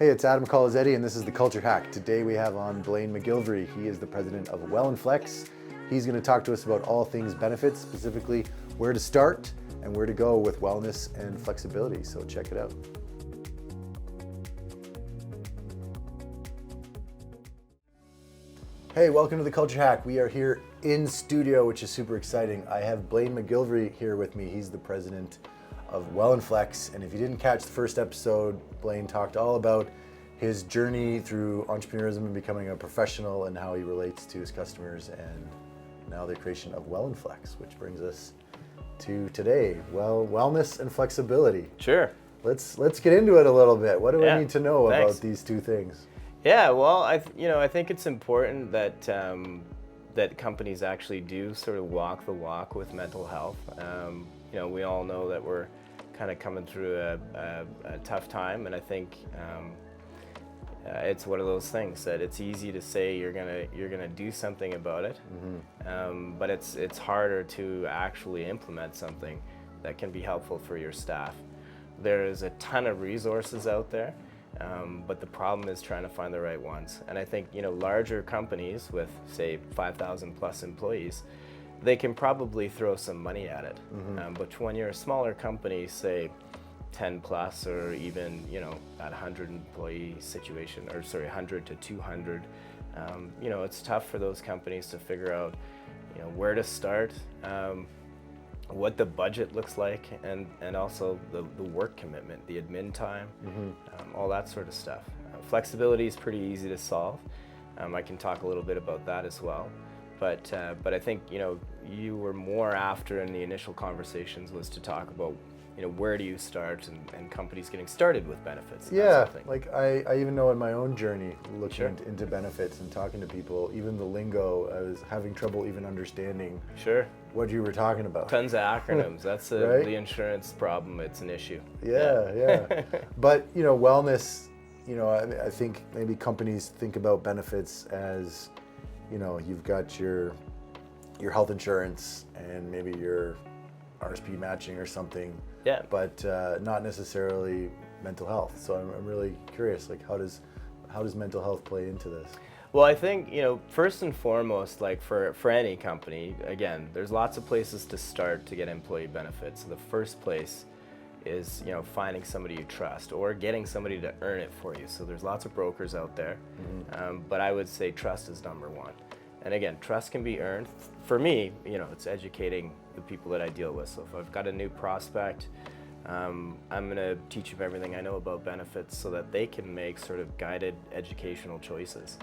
Hey, it's Adam Colazetti, and this is the Culture Hack. Today we have on Blaine McGilvery. He is the president of WellnFlex. He's going to talk to us about all things benefits, specifically where to start and where to go with wellness and flexibility. So check it out. Hey, welcome to the Culture Hack. We are here in studio, which is super exciting. I have Blaine McGilvery here with me. He's the president of WellnFlex. And if you didn't catch the first episode, Blaine talked all about his journey through entrepreneurism and becoming a professional and how he relates to his customers, and now the creation of WellnFlex, which brings us to today. Well, wellness and flexibility. Sure. Let's get into it a little bit. What do I need to know Thanks. about these two things? Yeah, well, I think it's important that that companies actually do sort of walk the walk with mental health. We all know that we're kind of coming through a tough time, and I think it's one of those things that it's easy to say you're gonna do something about it, but it's harder to actually implement something that can be helpful for your staff. There's a ton of resources out there, but the problem is trying to find the right ones. And I think larger companies with say 5,000 plus employees, they can probably throw some money at it. But when you're a smaller company, say 10 plus, or even at 100 employee situation, or sorry, 100 to 200, it's tough for those companies to figure out where to start, what the budget looks like, and also the work commitment, the admin time, all that sort of stuff. Flexibility is pretty easy to solve. I can talk a little bit about that as well. But I think you were more after in the initial conversations was to talk about where do you start, and companies getting started with benefits. Yeah, like I even know in my own journey looking into benefits and talking to people, even the lingo, I was having trouble even understanding what you were talking about. Tons of acronyms. That's right? The insurance problem. It's an issue. Yeah. But wellness, I think maybe companies think about benefits as you've got your health insurance and maybe your RSP matching or something, but not necessarily mental health. So I'm really curious, like how does mental health play into this? Well, I think first and foremost, like for any company, again, there's lots of places to start to get employee benefits. So the first place is finding somebody you trust, or getting somebody to earn it for you. So there's lots of brokers out there, but I would say trust is number one. And again, trust can be earned. For me, it's educating the people that I deal with. So if I've got a new prospect, I'm going to teach them everything I know about benefits so that they can make sort of guided educational choices.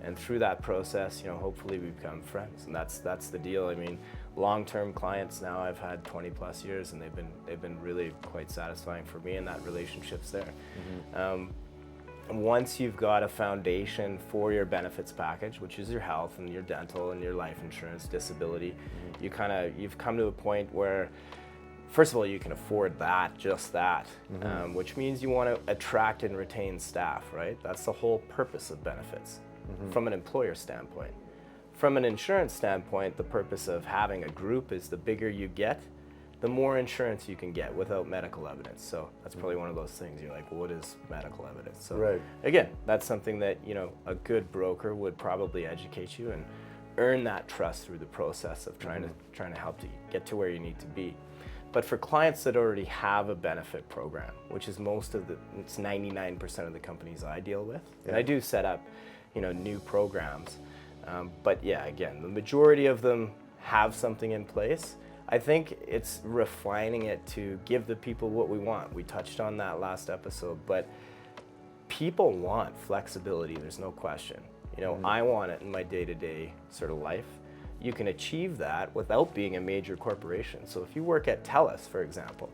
And through that process, hopefully we become friends. And that's the deal. I mean, long-term clients now I've had 20 plus years, and they've been really quite satisfying for me, and that relationship's there. Once you've got a foundation for your benefits package, which is your health and your dental and your life insurance, disability, you've come to a point where, first of all, you can afford just that, which means you want to attract and retain staff, right? That's the whole purpose of benefits from an employer standpoint. From an insurance standpoint, the purpose of having a group is the bigger you get, the more insurance you can get without medical evidence. So that's probably one of those things you're like, well, what is medical evidence? So again, that's something that a good broker would probably educate you and earn that trust through the process of trying to help you get to where you need to be. But for clients that already have a benefit program, which is it's 99% of the companies I deal with, and I do set up new programs, but yeah, again, the majority of them have something in place. I think it's refining it to give the people what we want. We touched on that last episode, but people want flexibility, there's no question. I want it in my day-to-day sort of life. You can achieve that without being a major corporation. So if you work at TELUS, for example,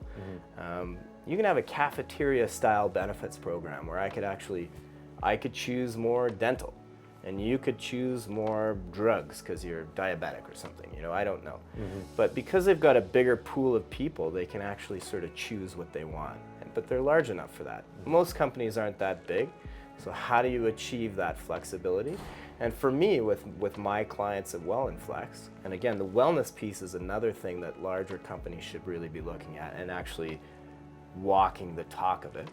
you can have a cafeteria-style benefits program where I could choose more dental, and you could choose more drugs because you're diabetic or something, I don't know. But because they've got a bigger pool of people, they can actually sort of choose what they want. But they're large enough for that. Most companies aren't that big, so how do you achieve that flexibility? And for me, with my clients at WellnFlex, and again, the wellness piece is another thing that larger companies should really be looking at and actually walking the talk of it,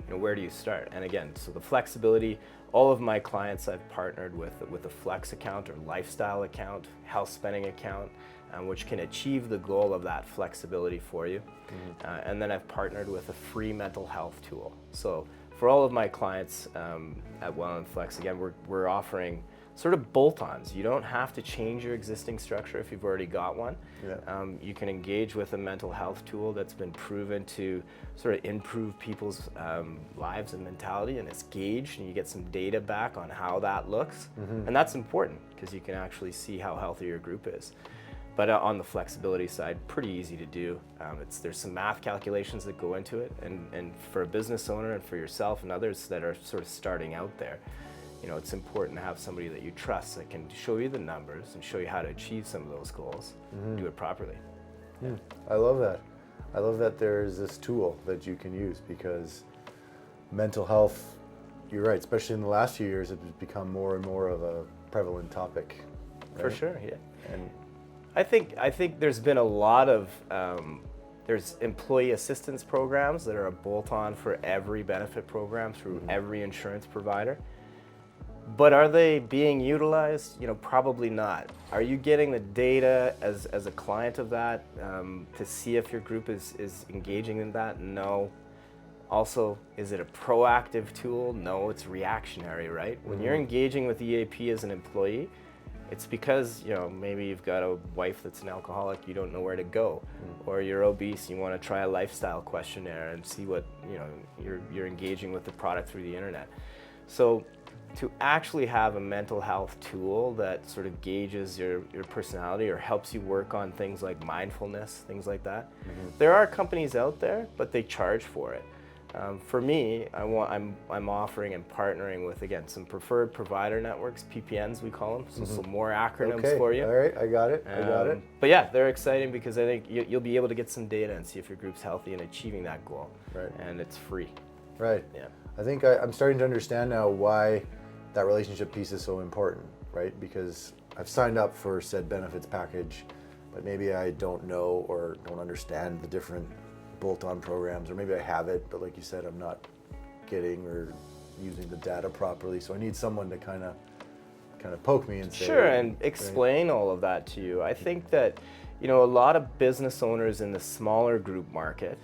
where do you start? And again, so the flexibility, all of my clients I've partnered with a flex account or lifestyle account, health spending account, which can achieve the goal of that flexibility for you. And then I've partnered with a free mental health tool. So for all of my clients at WellnFlex, again, we're offering sort of bolt-ons. You don't have to change your existing structure if you've already got one. Yeah. You can engage with a mental health tool that's been proven to sort of improve people's lives and mentality, and it's gauged, and you get some data back on how that looks. And that's important because you can actually see how healthy your group is. But on the flexibility side, pretty easy to do. There's some math calculations that go into it, and for a business owner and for yourself and others that are sort of starting out there, it's important to have somebody that you trust that can show you the numbers and show you how to achieve some of those goals, do it properly. I love that. I love that there's this tool that you can use, because mental health, you're right, especially in the last few years, it's become more and more of a prevalent topic. Right? For sure, yeah. And I think there's been a lot of there's employee assistance programs that are a bolt-on for every benefit program through every insurance provider. But are they being utilized? Probably not. Are you getting the data as a client of that to see if your group is engaging in that? No. Also, is it a proactive tool? No, it's reactionary, right? When you're engaging with EAP as an employee, it's because maybe you've got a wife that's an alcoholic, you don't know where to go, or you're obese, you want to try a lifestyle questionnaire and see what you're engaging with the product through the internet. So to actually have a mental health tool that sort of gauges your personality or helps you work on things like mindfulness, things like that, there are companies out there, but they charge for it. For me, I'm offering and partnering with, again, some preferred provider networks, PPNs we call them, so some more acronyms for you. All right, I got it. But yeah, they're exciting because I think you'll be able to get some data and see if your group's healthy and achieving that goal. Right. And it's free. Right. Yeah. I think I'm starting to understand now why that relationship piece is so important, right? Because I've signed up for said benefits package, but maybe I don't know or don't understand the different bolt-on programs, or maybe I have it, but like you said, I'm not getting or using the data properly. So I need someone to kind of poke me and say, sure, and explain all of that to you. I think that a lot of business owners in the smaller group market,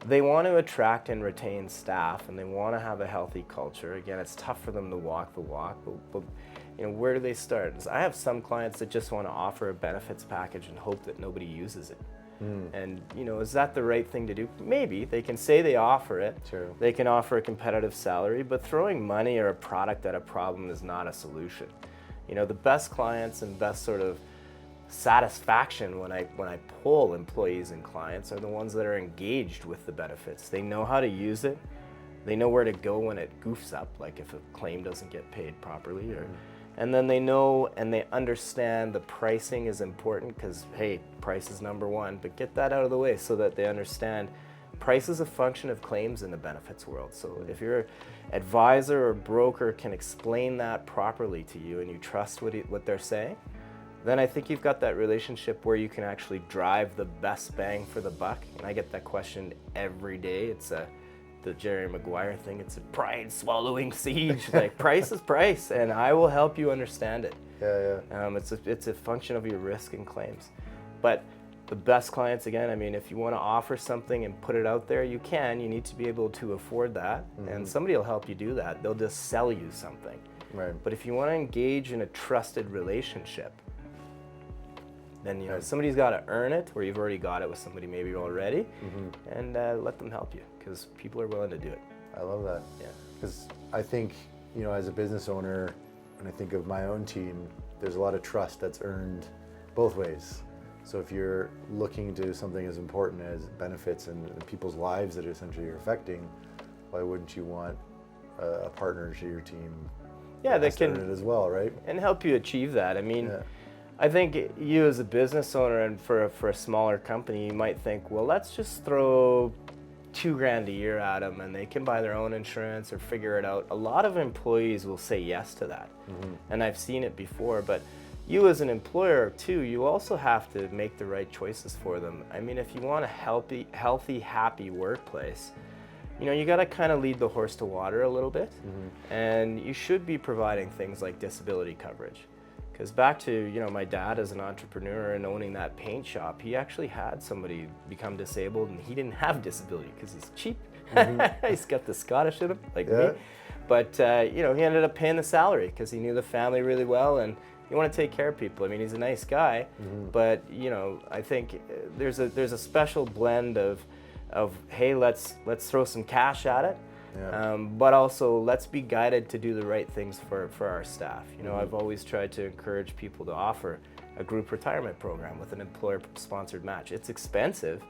they want to attract and retain staff, and they want to have a healthy culture. Again, it's tough for them to walk the walk, but where do they start? I have some clients that just want to offer a benefits package and hope that nobody uses it. And is that the right thing to do? Maybe. They can say they offer it. True. They can offer a competitive salary, but throwing money or a product at a problem is not a solution. The best clients and best sort of satisfaction when I poll employees and clients are the ones that are engaged with the benefits. They know how to use it. They know where to go when it goofs up, like if a claim doesn't get paid properly, and then they know and they understand the pricing is important because, hey, price is number one, but get that out of the way so that they understand price is a function of claims in the benefits world. So if your advisor or broker can explain that properly to you and you trust what they're saying, then I think you've got that relationship where you can actually drive the best bang for the buck. And I get that question every day. It's the Jerry Maguire thing. It's a pride-swallowing siege. Like, price is price, and I will help you understand it. Yeah. It's a function of your risk and claims. But the best clients, again, if you want to offer something and put it out there, you can. You need to be able to afford that, and somebody will help you do that. They'll just sell you something. Right. But if you want to engage in a trusted relationship, then somebody's got to earn it, or you've already got it with somebody maybe already, and let them help you, because people are willing to do it. I love that. Yeah. Because I think, as a business owner, when I think of my own team, there's a lot of trust that's earned both ways. So if you're looking to something as important as benefits and people's lives that essentially you're affecting, why wouldn't you want a partner to your team? Yeah, that can earn it as well, right? And help you achieve that. I think you as a business owner and for a smaller company, you might think, well, let's just throw $2,000 a year at them and they can buy their own insurance or figure it out. A lot of employees will say yes to that. And I've seen it before, but you as an employer too, you also have to make the right choices for them. If you want a healthy, happy workplace, you got to kind of lead the horse to water a little bit, and you should be providing things like disability coverage. Because back to, my dad as an entrepreneur and owning that paint shop, he actually had somebody become disabled and he didn't have disability because he's cheap. He's got the Scottish in him, like me. But, he ended up paying the salary because he knew the family really well, and you want to take care of people. I mean, he's a nice guy, but, I think there's a special blend of hey, let's throw some cash at it, but also let's be guided to do the right things for our staff. I've always tried to encourage people to offer a group retirement program with an employer-sponsored match. It's expensive,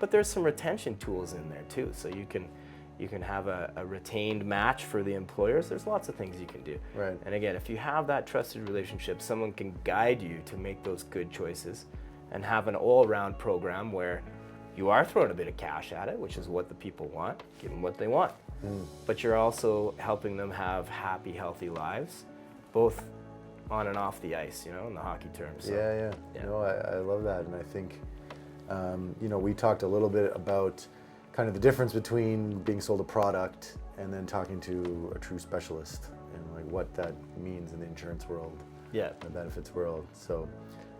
but there's some retention tools in there too, so you can have a retained match for the employers. There's lots of things you can do. Right. And again, if you have that trusted relationship, someone can guide you to make those good choices and have an all-around program where you are throwing a bit of cash at it, which is what the people want, give them what they want. But you're also helping them have happy, healthy lives, both on and off the ice, in the hockey terms. So, yeah. No, I love that. And I think, we talked a little bit about kind of the difference between being sold a product and then talking to a true specialist and like what that means in the insurance world, the benefits world. So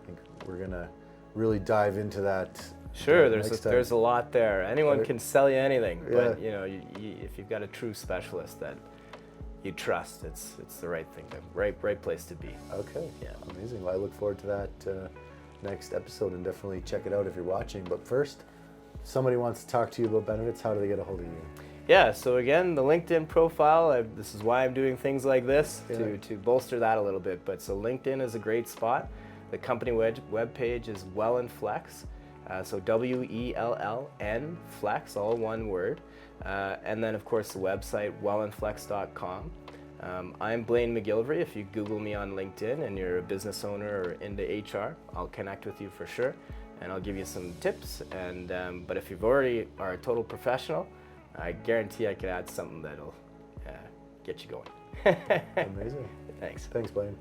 I think we're gonna really dive into that. Sure, there's a lot there. Anyone can sell you anything, but if you've got a true specialist that you trust, it's the right thing, right place to be. Okay, amazing. Well, I look forward to that next episode, and definitely check it out if you're watching. But first, if somebody wants to talk to you about benefits, how do they get a hold of you? Yeah, so again, the LinkedIn profile, this is why I'm doing things like this, to bolster that a little bit. But so LinkedIn is a great spot. The company web page is WellnFlex. So WELLN Flex, all one word. And then, of course, the website, wellnflex.com. I'm Blaine McGilvery. If you Google me on LinkedIn and you're a business owner or into HR, I'll connect with you for sure, and I'll give you some tips. And but if you've already are a total professional, I guarantee I can add something that'll get you going. Amazing. Thanks. Thanks, Blaine.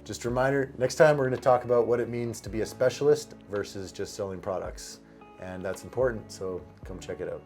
Just a reminder, next time we're going to talk about what it means to be a specialist versus just selling products. And that's important, so come check it out.